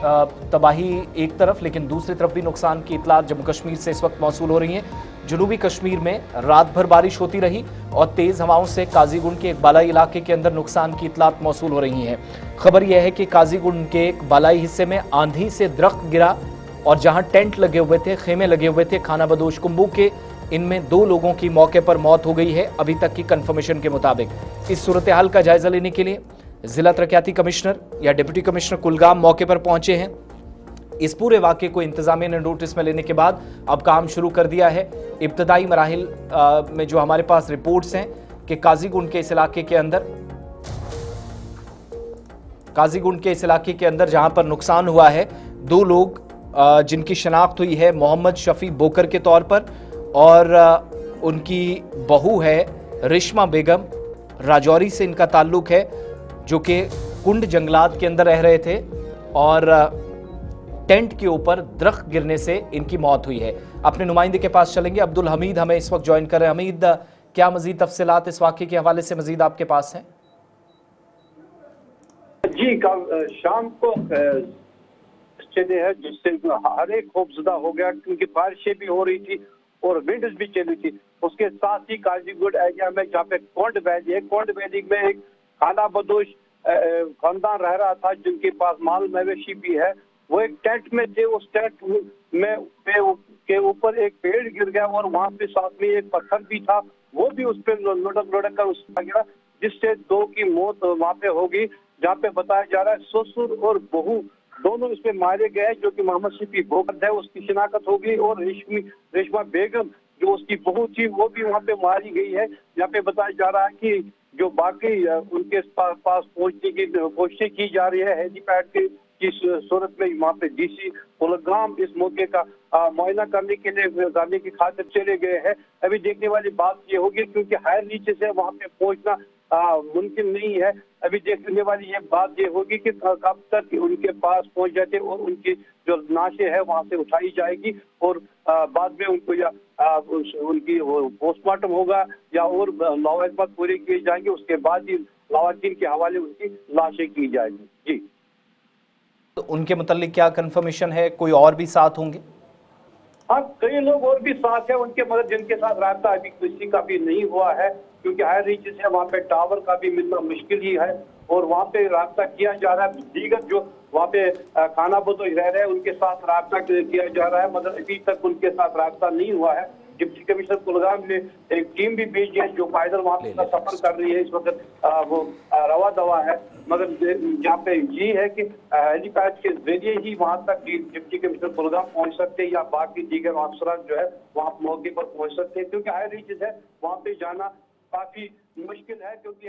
तबाही एक तरफ, लेकिन दूसरी तरफ भी नुकसान की इतलात जम्मू कश्मीर से इस वक्त मौसूल हो रही हैं। जनूबी कश्मीर में रात भर बारिश होती रही और तेज हवाओं से काजीगुंड के एक बालाई इलाके के अंदर नुकसान की इतलात मौसूल हो रही हैं। खबर यह है कि काजीगुंड के एक बालाई हिस्से में आंधी से दरख्त गिरा और जहां टेंट लगे हुए थे, खेमे लगे हुए थे खाना बदोश कुंभू के, इनमें 2 लोगों की मौके पर मौत हो गई है अभी तक की कंफर्मेशन के मुताबिक। इस सूरत हाल का जायजा लेने के लिए जिला तरक्याती कमिश्नर या डिप्टी कमिश्नर कुलगाम मौके पर पहुंचे हैं। इस पूरे वाकये को इंतजामिया ने नोटिस में लेने के बाद अब काम शुरू कर दिया है। इब्तदाई मराहिल में जो हमारे पास रिपोर्ट्स हैं कि काजीगुंड के इस इलाके के अंदर जहां पर नुकसान हुआ है, 2 लोग जिनकी शनाख्त हुई है मोहम्मद शफी बोकर के तौर पर और उनकी बहू है रिश्मा बेगम, राजौरी से इनका ताल्लुक है, जो कि कुंड जंगलात के अंदर रह रहे थे और टेंट के ऊपर दरख्त गिरने से इनकी मौत हुई है। अपने नुमाइंदे के पास चलेंगे, अब्दुल हमीद हमें इस वक्त ज्वाइन कर रहे हैं। हमीद, क्या मजीद तफसीलात इस वाक़े के हवाले से मजीद आपके पास हैं? जी, कल शाम को चले है जिससे हर एक खौफजदा हो गया, क्योंकि बारिशें भी हो रही थी और विंड्स भी चली थी। उसके साथ ही काजीगुंड एरिया में जहाँ पे कोंड वैली है, कोंड वैली में एक खाना बदोश खानदान रह रहा था जिनके पास माल मवेशी भी है। वो एक टेंट में थे, उस टेंट में के ऊपर एक पेड़ गिर गया और वहाँ पे साथ में एक पत्थर भी था, वो भी उस पर लुढ़क कर उसमें गिरा, जिससे 2 की मौत वहाँ पे होगी। जहाँ पे बताया जा रहा है ससुर और बहू दोनों इसमें मारे गए, जो कि मोहम्मद शफी बोकर है, उसकी शिनाख्त होगी, और रेशमा बेगम जो उसकी बहू थी वो भी वहाँ पे मारी गई है। यहाँ पे बताया जा रहा है कि जो बाकी उनके पास पहुंचने की कोशिशें की जा रही है हेलीपैड की सूरत में। वहाँ पे डीसी कुलगाम इस मौके का मुआयना करने के लिए जाने की खातिर चले गए हैं। अभी देखने वाली बात ये होगी, क्योंकि हायर नीचे से वहाँ पे पहुंचना मुमकिन नहीं है। अभी देखने वाली ये बात ये होगी कि कब तक उनके पास पहुंच जाते और उनकी जो लाशें है वहां से उठाई जाएगी और बाद में उनको या उनकी पोस्टमार्टम होगा या और लवाजमात पूरे किए जाएंगे। उसके बाद ही लवाकिन के हवाले उनकी लाशें की जाएगी। जी, तो उनके मुतालिक क्या कंफर्मेशन है? कोई और भी साथ होंगे? हाँ, कई लोग और भी साथ है उनके, मगर जिनके साथ रास्ता अभी किसी का भी नहीं हुआ है, क्योंकि हायर रीचेस है, वहाँ पे टावर का भी मिलना मुश्किल ही है और वहाँ पे रास्ता किया जा रहा है। दीगर जो वहाँ पे खाना बदोश रह रहे हैं उनके साथ रास्ता किया जा रहा है, मगर अभी तक उनके साथ रास्ता नहीं हुआ है। डिप्टी कमिश्नर कुलगाम ने एक टीम भी भेजी है जो पैदल वहाँ पे सफर कर रही है। इस वक्त वो रवा दवा है, मगर यहाँ पे ये है कि हेलीपैड के जरिए ही वहाँ तक डिप्टी कमिश्नर कुलगाम पहुँच सकते हैं या बाकी दीगर अफसरान जो है वहाँ मौके पर पहुँच सकते हैं, क्योंकि हायर रीचेस है, वहाँ पे जाना काफी मुश्किल है। क्योंकि